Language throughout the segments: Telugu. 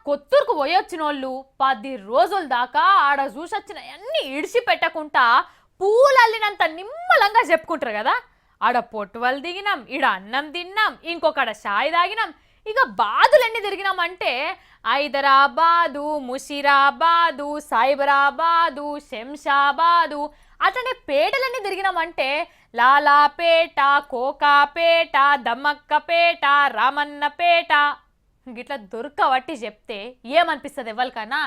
కొత్తూరుకు పోయొచ్చినోళ్ళు 10 రోజుల దాకా ఆడ చూసొచ్చిన అన్ని ఇడిసి పెట్టకుండా పూలల్లినంత నిమ్మలంగా చెప్పుకుంటారు కదా. ఆడ పొట్టువలు దిగినాం, ఈడ అన్నం తిన్నాం, ఇంకొకడ షాయి తాగినాం, ఇక బాదులన్నీ తిరిగినామంటే హైదరాబాదు, ముషిరాబాదు, సైబరాబాదు, శంషాబాదు అట్లనే పేటలన్నీ తిరిగినామంటే లాలాపేట, కోకాపేట, దమ్మక్కపేట, రామన్నపేట గిట్లా దొరకవట్టి చెప్తే ఏమనిపిస్తుంది ఎవరికైనా?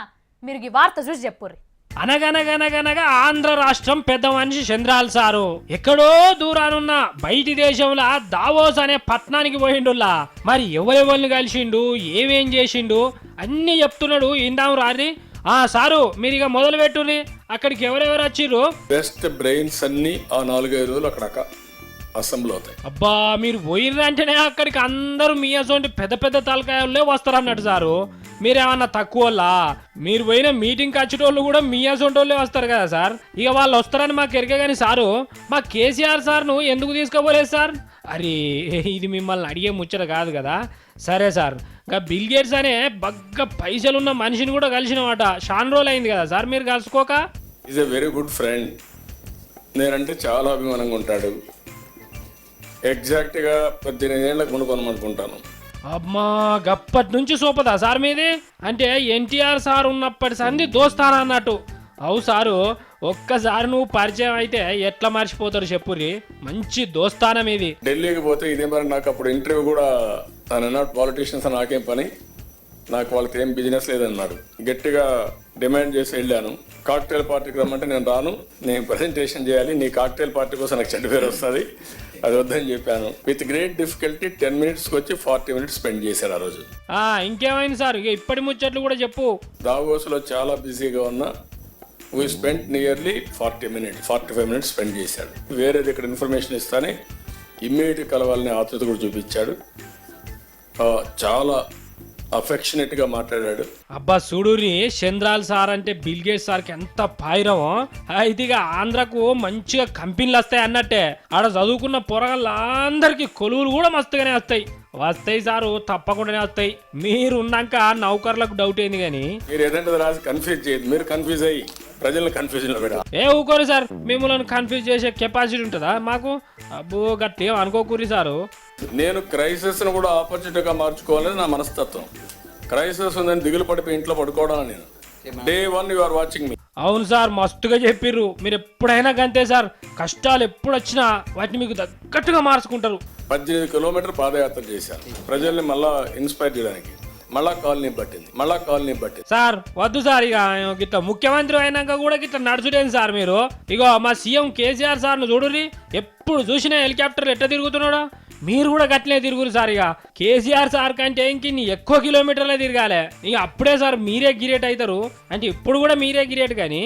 మీరు ఈ వార్త చూసి చెప్పుర్రి. అనగనగనగనగా ఆంధ్ర రాష్ట్రం పెద్ద మనిషి చంద్రాల్ సారు ఎక్కడో దూరానున్న బయటి దేశంలో దావోస్ అనే పట్నానికి పోయిండులా. మరి ఎవరెవరిని కలిసిండు, ఏమేం చేసిండు అన్ని చెప్తున్నాడు. ఇందాం రారి. సారు మీరు ఇక మొదలు పెట్టుర్రి. అక్కడికి ఎవరెవరు వచ్చిర్రు? బెస్ట్ బ్రెయిన్స్ అన్ని ఆ 4-5 రోజులు అక్కడ అసెంబ్లీ అవుతాయి. అబ్బా మీరు పోయిర్రంటేనే అక్కడికి అందరూ మీ అసోంటి పెద్ద పెద్ద తలకాయలే వస్తారన్నట్టు సారు. మీరేమన్నా తక్కువలా? మీరు పోయిన మీటింగ్ వచ్చేటోళ్ళు కూడా మీ అసోంటి వాళ్ళే వస్తారు కదా సార్. ఇక వాళ్ళు వస్తారని మాకు ఎరికే కానీ సారు, మా కేసీఆర్ సార్ను ఎందుకు తీసుకోపోలేదు సార్? అరే ఇది మిమ్మల్ని అడిగే ముచ్చట కాదు కదా. సరే సార్, ఇంకా బిల్ గేట్స్ అనే బగ్గ పైసలున్న మనిషిని కూడా కలిసినమాట. చాలా రోజులు అయింది కదా సార్ మీరు కలుసుకోక. Is a very good friend. నేనంటే చాలా అభిమానంగా ఉంటాడు. ఎగ్జాక్ట్గా 18 ఏళ్ళకు కొనుక్కోనమనుకుంటాను. అమ్మా గప్పటి నుంచి సూపదా సార్ మీది? అంటే ఎన్టీఆర్ సార్ ఉన్నప్పటి సంది దోస్తానా అన్నట్టు. అవు సారు, ఒక్కసారి నువ్వు పరిచయం అయితే ఎట్లా మర్చిపోతారు చెప్పుర్రి. మంచి దోస్తానం ఇది. ఢిల్లీకి పోతే ఇదే మరి నాకు అప్పుడు ఇంటర్వ్యూ కూడా తను నాట్ పాలిటీషియన్స్ నాకేం పని, నాకు వాళ్ళకి ఏం బిజినెస్ లేదన్నాడు. గట్టిగా డిమాండ్ చేసి వెళ్ళాను. కాక్టైల్ పార్టీకి రమ్మంటే నేను రాను, నేను ప్రజెంటేషన్ చేయాలి, నీ కాక్టైల్ పార్టీ కోసం నాకు చెడ్డ పేరు వస్తుంది, అది వద్దని చెప్పాను. విత్ గ్రేట్ డిఫికల్టీ 10 మినిట్స్కి వచ్చి 40 మినిట్స్ స్పెండ్ చేశారు ఆ రోజు. ఇంకేమైంది సార్? ఇక ఇప్పటి ముచ్చట్లు కూడా చెప్పు. దావోస్లో చాలా బిజీగా ఉన్నా we spend nearly 45 minutes spend చేశాడు. వేరేది ఇక్కడ ఇన్ఫర్మేషన్ ఇస్తానే ఇమ్మీడియట్ కలవాలని ఆతృత కూడా చూపించాడు. చాలా అఫెక్షనేట్ గా మాట్లాడాడు. అబ్బా చూడుని, చంద్రాల్ సార్ అంటే బిల్ గేట్స్ సార్కి ఎంత పాయిరమో. అయితే ఇక ఆంధ్రకు మంచిగా కంపెనీలు వస్తాయి అన్నట్టే. ఆడ చదువుకున్న పొరగళ్ళందరికీ కొలువులు కూడా మస్తుగానే వస్తాయి సారు, తప్పకుండానే వస్తాయి. మీరు ఉన్నాక నౌకర్లకు డౌట్ అయింది కానీ మీరు ఏదంటే రాసి కన్ఫ్యూజ్ చేయదు. మీరు కన్ఫ్యూజ్ అయ్యి ప్రజలను కన్ఫ్యూజన్ లో పెట్టారు. ఊకోరు సార్, మిమ్మల్ని కన్ఫ్యూజ్ చేసే కెపాసిటీ ఉంటుందా మాకు? అబ్బో గట్టి అనుకోకూరి సారు. నేను క్రైసిస్ ను కూడా ఆపర్చునిటీగా మార్చుకోవాలని నా మనస్తత్వం. క్రైసిస్ ఉందని దిగులు పడిపోయి ఇంట్లో పడుకోవడం. నేను డే 1 యు ఆర్ వాచింగ్ మీ. అవును సార్, మస్తుగా చెప్పిర్రు. మీరు ఎప్పుడైనా గంతే సార్, కష్టాలు ఎప్పుడు వచ్చినా వాటిని మీకు తగ్గట్టుగా మార్చుకుంటారు. 18 కిలోమీటర్ పాదయాత్ర చేశాను ప్రజల్ని మళ్ళా ఇన్స్పైర్ చేయడానికి. మళ్ళా కాలనీ పట్టింది సార్. వద్దు సార్, ఇక గిట్లా ముఖ్యమంత్రి అయినాక కూడా గిట్లా నడుచుడేంది సార్ మీరు? ఇగో మా సీఎం కేసీఆర్ సార్ను చూడుర్రి, ఎప్పుడు చూసినా హెలికాప్టర్ ఎట్లా తిరుగుతున్నాడో మీరు కూడా గట్లే తిరుగురు సార్. ఇక కేసీఆర్ సార్ కంటే ఇంకిన్ని ఎక్కువ కిలోమీటర్లే తిరగాలి. ఇక అప్పుడే సార్ మీరే గిరేట్ అవుతారు. అంటే ఇప్పుడు కూడా మీరే గిరేట్ కానీ